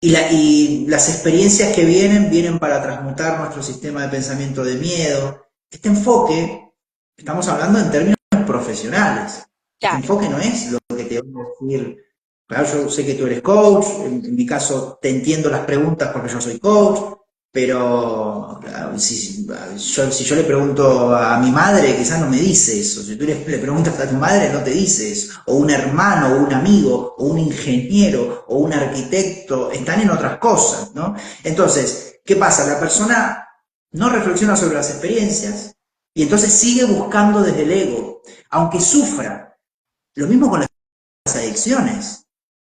las experiencias que vienen para transmutar nuestro sistema de pensamiento de miedo. Este enfoque, estamos hablando en términos profesionales. Este Claro. enfoque no es lo que te voy a decir. Claro, yo sé que tú eres coach, en mi caso te entiendo las preguntas porque yo soy coach, pero claro, si yo le pregunto a mi madre, quizás no me dice eso. Si tú le preguntas a tu madre, no te dice eso. O un hermano, o un amigo, o un ingeniero, o un arquitecto, están en otras cosas, ¿no? Entonces, ¿qué pasa? La persona no reflexiona sobre las experiencias y entonces sigue buscando desde el ego, aunque sufra. Lo mismo con las adicciones.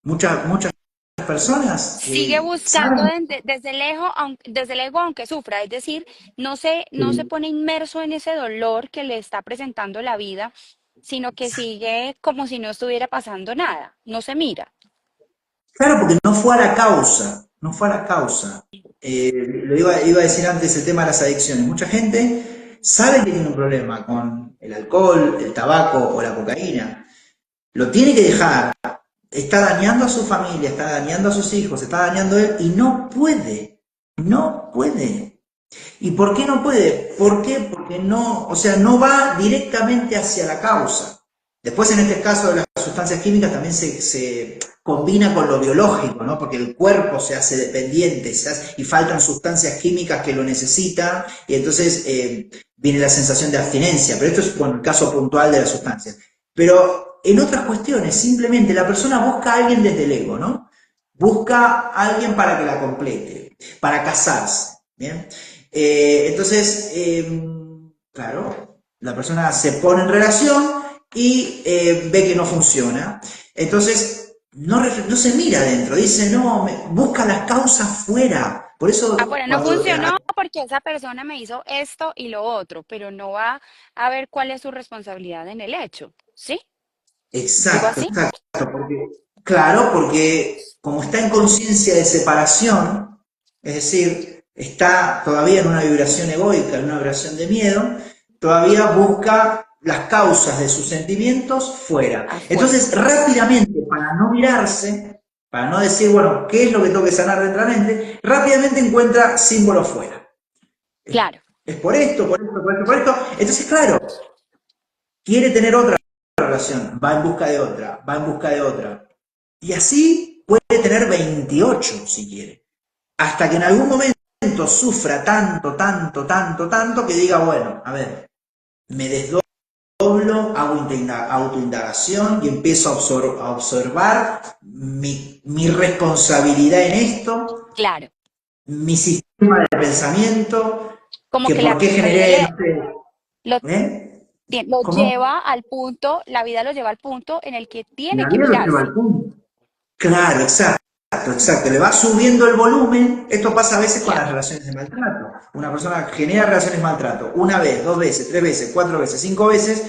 Muchas personas Sigue buscando saben desde el ego, desde el ego aunque sufra, es decir, no se que, pone inmerso en ese dolor que le está presentando la vida, sino que sigue como si no estuviera pasando nada, no se mira. claro, porque no fue a la causa, no fue a la causa. Iba a decir antes el tema de las adicciones. Mucha gente sabe que tiene un problema con el alcohol, el tabaco o la cocaína. Lo tiene que dejar. Está dañando a su familia, está dañando a sus hijos, está dañando a él y no puede. No puede. ¿Y por qué no puede? ¿Por qué? Porque no, o sea, no va directamente hacia la causa. Después, en este caso de las sustancias químicas, también se combina con lo biológico, ¿no? Porque el cuerpo se hace dependiente y faltan sustancias químicas que lo necesitan, y entonces viene la sensación de abstinencia. Pero esto es bueno, el caso puntual de las sustancias. Pero en otras cuestiones, simplemente la persona busca a alguien desde el ego, ¿no? Busca a alguien para que la complete, para casarse, ¿bien? Entonces, claro, la persona se pone en relación y ve que no funciona. Entonces, no se mira adentro, dice, no, busca las causas fuera. Por eso, Afuera no cuando funcionó porque esa persona me hizo esto y lo otro, pero no va a ver cuál es su responsabilidad en el hecho, ¿sí? ¿Algo exacto, así? exacto, claro, porque como está en conciencia de separación, es decir, está todavía en una vibración egoica, en una vibración de miedo, todavía busca las causas de sus sentimientos fuera. Afuera. Entonces, rápidamente, para no mirarse, para no decir, bueno, ¿qué es lo que tengo que sanar dentro de la mente? Rápidamente encuentra símbolos fuera. Claro. Es por esto, por esto, por esto, por esto. Entonces, claro, quiere tener otra relación, va en busca de otra, va en busca de otra. Y así puede tener 28 si quiere. Hasta que en algún momento sufra tanto que diga, bueno, a ver, me desdoblo, hago autoindagación y empiezo a observar mi responsabilidad en esto, Claro. mi sistema de pensamiento, Como que que por qué la vida generé, no sé, lo, ¿eh? lo ¿Cómo? lleva al punto, la vida lo lleva al punto en el que tiene La que vida lo lleva mirarse. al punto. Claro, exacto. Exacto, le va subiendo el volumen. Esto pasa a veces con las Claro. relaciones de maltrato. Una persona genera relaciones de maltrato una vez, dos veces, tres veces, cuatro veces, cinco veces,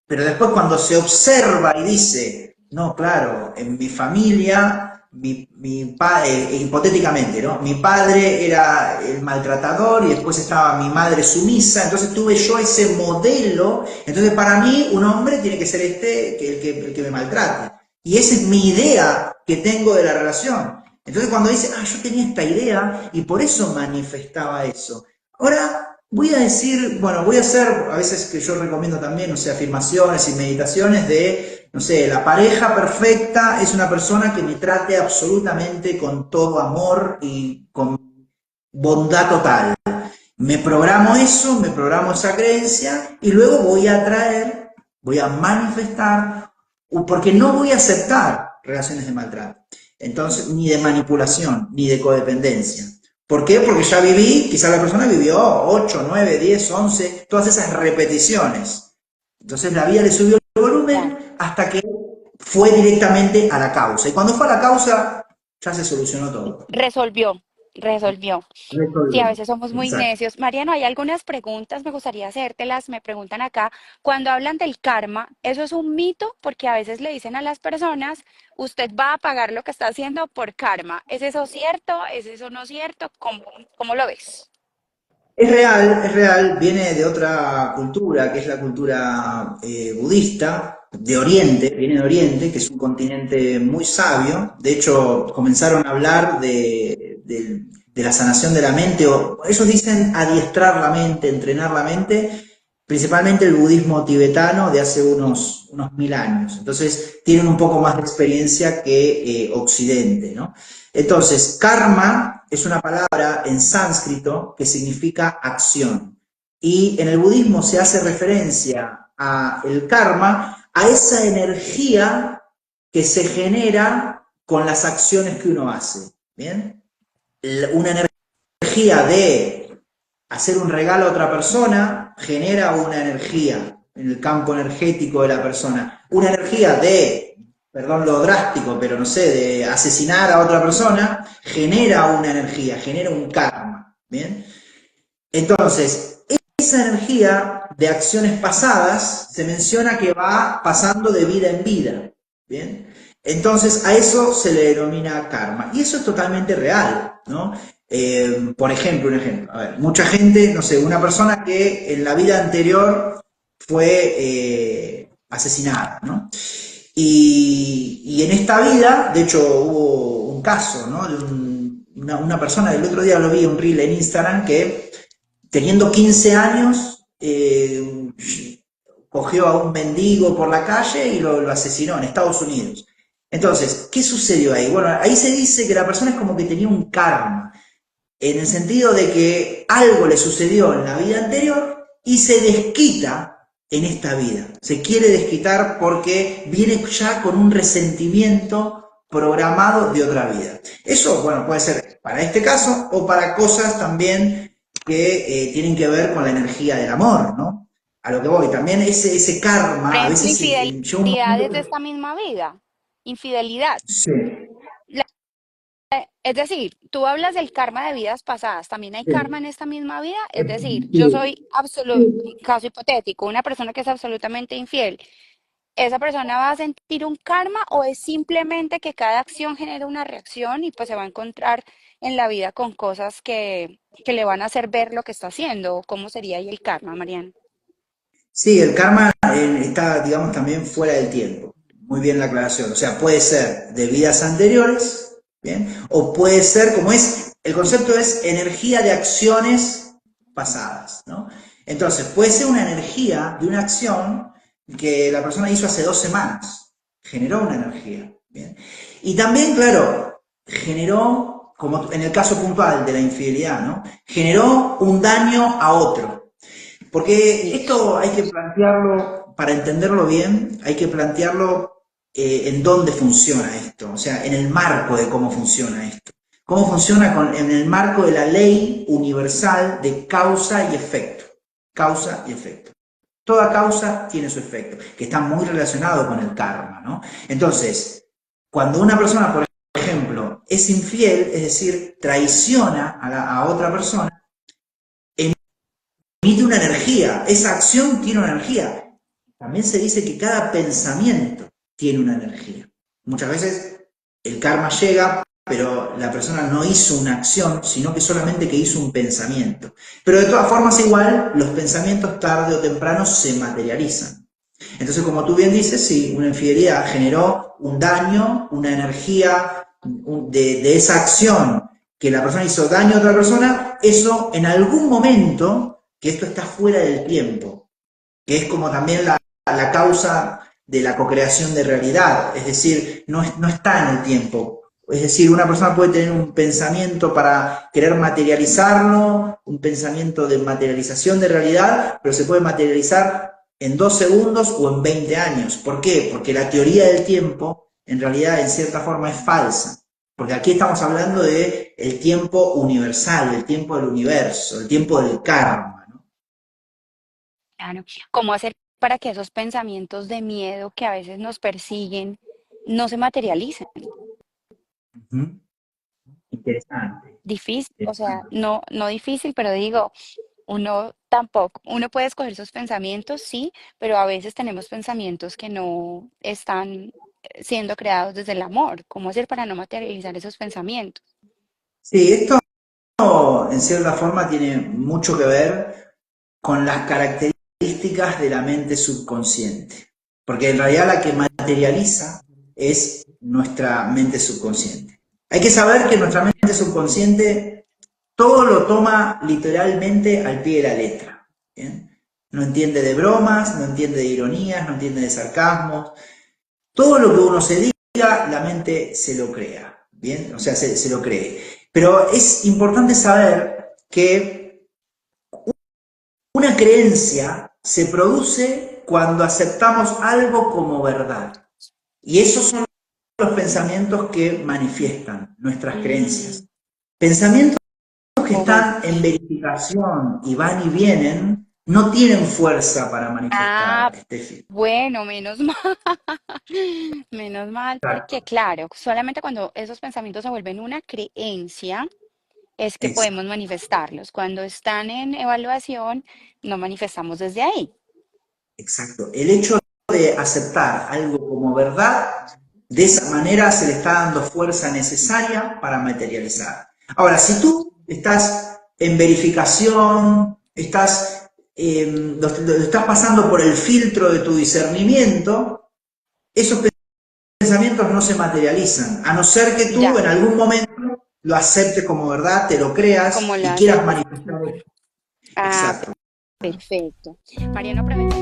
pero después cuando se observa y dice, no, claro, en mi familia hipotéticamente, ¿no? Mi padre era el maltratador y después estaba mi madre sumisa, entonces tuve yo ese modelo, entonces para mí un hombre tiene que ser el que me maltrate. Y esa es mi idea que tengo de la relación. Entonces cuando dice, yo tenía esta idea y por eso manifestaba eso. Ahora voy a decir, bueno, voy a hacer, a veces que yo recomiendo también, no sé, afirmaciones y meditaciones de, no sé, la pareja perfecta es una persona que me trate absolutamente con todo amor y con bondad total. Me programo eso, me programo esa creencia y luego voy a atraer, voy a manifestar, porque no voy a aceptar relaciones de maltrato. Entonces, ni de manipulación, ni de codependencia. ¿Por qué? Porque ya viví, quizá la persona vivió 8, 9, 10, 11, todas esas repeticiones. Entonces la vida le subió el Claro. volumen hasta que fue directamente a la causa. Y cuando fue a la causa, ya se solucionó todo. Resolvió, resolvió. Sí, a Resolvió. veces somos muy Exacto. necios. Mariano, hay algunas preguntas, me gustaría hacértelas. Me preguntan acá, cuando hablan del karma, ¿eso es un mito? Porque a veces le dicen a las personas, usted va a pagar lo que está haciendo por karma. ¿Es eso cierto? ¿Es eso no cierto? ¿Cómo lo ves? Es real, viene de otra cultura, que es la cultura budista, de Oriente, viene de Oriente, que es un continente muy sabio. De hecho, comenzaron a hablar de la sanación de la mente, o ellos dicen adiestrar la mente, entrenar la mente, principalmente el budismo tibetano de hace unos 1000 años. Entonces, tienen un poco más de experiencia que Occidente, ¿no? Entonces, karma es una palabra en sánscrito que significa acción. Y en el budismo se hace referencia a el karma, a esa energía que se genera con las acciones que uno hace. ¿Bien? Una energía de hacer un regalo a otra persona genera una energía en el campo energético de la persona. Una energía de, perdón lo drástico, pero no sé, de asesinar a otra persona, genera una energía, genera un karma. ¿Bien? Entonces, esa energía de acciones pasadas se menciona que va pasando de vida en vida. ¿Bien? Entonces, a eso se le denomina karma. Y eso es totalmente real, ¿no? Por ejemplo, un ejemplo. A ver, mucha gente, no sé, una persona que en la vida anterior fue asesinada, ¿no? Y en esta vida, de hecho, hubo un caso, ¿no? De una persona, el otro día lo vi, un reel en Instagram, que teniendo 15 años, cogió a un mendigo por la calle y lo asesinó en Estados Unidos. Entonces, ¿qué sucedió ahí? Bueno, ahí se dice que la persona es como que tenía un karma, en el sentido de que algo le sucedió en la vida anterior y se desquita en esta vida. Se quiere desquitar porque viene ya con un resentimiento programado de otra vida. Eso, bueno, puede ser para este caso o para cosas también que tienen que ver con la energía del amor, ¿no? A lo que voy, también ese Por karma, a ejemplo, veces llega un infidelidades de momento esta misma vida. Infidelidad. sí, Es decir, tú hablas del karma de vidas pasadas, también hay karma en esta misma vida. Es decir, yo sí, soy caso hipotético, una persona que es absolutamente infiel. ¿Esa persona va a sentir un karma o es simplemente que cada acción genera una reacción y pues se va a encontrar en la vida con cosas que le van a hacer ver lo que está haciendo? ¿Cómo sería ahí el karma, Mariana? sí, el karma está, digamos, también fuera del tiempo. Muy bien la aclaración. O sea, puede ser de vidas anteriores, ¿bien? O puede ser, como es, el concepto es energía de acciones pasadas, ¿no? Entonces, puede ser una energía de una acción que la persona hizo hace 2 semanas. Generó una energía, ¿bien? Y también, claro, generó, como en el caso puntual de la infidelidad, ¿no? Generó un daño a otro. Porque Listo. esto hay que plantearlo, para entenderlo bien, hay que plantearlo en dónde funciona esto, o sea, en el marco de cómo funciona esto. Cómo funciona en el marco de la ley universal de causa y efecto. Causa y efecto. Toda causa tiene su efecto, que está muy relacionado con el karma, ¿no? Entonces, cuando una persona, por ejemplo, es infiel, es decir, traiciona a otra persona, emite una energía, esa acción tiene una energía. También se dice que cada pensamiento tiene una energía. Muchas veces el karma llega, pero la persona no hizo una acción, sino que solamente que hizo un pensamiento. Pero de todas formas, igual, los pensamientos tarde o temprano se materializan. Entonces, como tú bien dices, si una infidelidad generó un daño, una energía de esa acción que la persona hizo daño a otra persona, eso en algún momento, que esto está fuera del tiempo, que es como también la causa de la cocreación de realidad, es decir, no está en el tiempo. Es decir, una persona puede tener un pensamiento para querer materializarlo, un pensamiento de materialización de realidad, pero se puede materializar en 2 segundos o en 20 años. ¿Por qué? Porque la teoría del tiempo en realidad en cierta forma es falsa. Porque aquí estamos hablando de el tiempo universal, el tiempo del universo, el tiempo del karma, ¿no? Claro. ¿Cómo hacer para que esos pensamientos de miedo que a veces nos persiguen no se materialicen? Ujú. Interesante, Difícil, o sea, interesante. no, no difícil, pero digo, uno tampoco, uno puede escoger sus pensamientos, sí, pero a veces tenemos pensamientos que no están siendo creados desde el amor. ¿Cómo hacer para no materializar esos pensamientos? Sí, esto en cierta forma tiene mucho que ver con las características de la mente subconsciente, porque en realidad la que materializa es nuestra mente subconsciente. Hay que saber que nuestra mente subconsciente todo lo toma literalmente al pie de la letra. ¿Bien? No entiende de bromas, no entiende de ironías, no entiende de sarcasmos. Todo lo que uno se diga, la mente se lo crea. ¿Bien? O sea, se lo cree. Pero es importante saber que una creencia se produce cuando aceptamos algo como verdad. Y esos son los pensamientos que manifiestan nuestras Mm, creencias. Pensamientos que ok. están en verificación y van y vienen no tienen fuerza para Ah, manifestar, Steffi. bueno, menos mal. Menos mal, porque Exacto, claro, solamente cuando esos pensamientos se vuelven una creencia es que podemos exacto, manifestarlos. Cuando están en evaluación, no manifestamos desde ahí. exacto. El hecho de aceptar algo como verdad, de esa manera se le está dando fuerza necesaria para materializar. Ahora, si tú estás en verificación, lo estás pasando por el filtro de tu discernimiento, esos pensamientos no se materializan, a no ser que tú Ya, en algún momento lo aceptes como verdad, te lo como creas lo y quieras aceptas. manifestar eso. Ah, Exacto. perfecto. Mariano, prometo.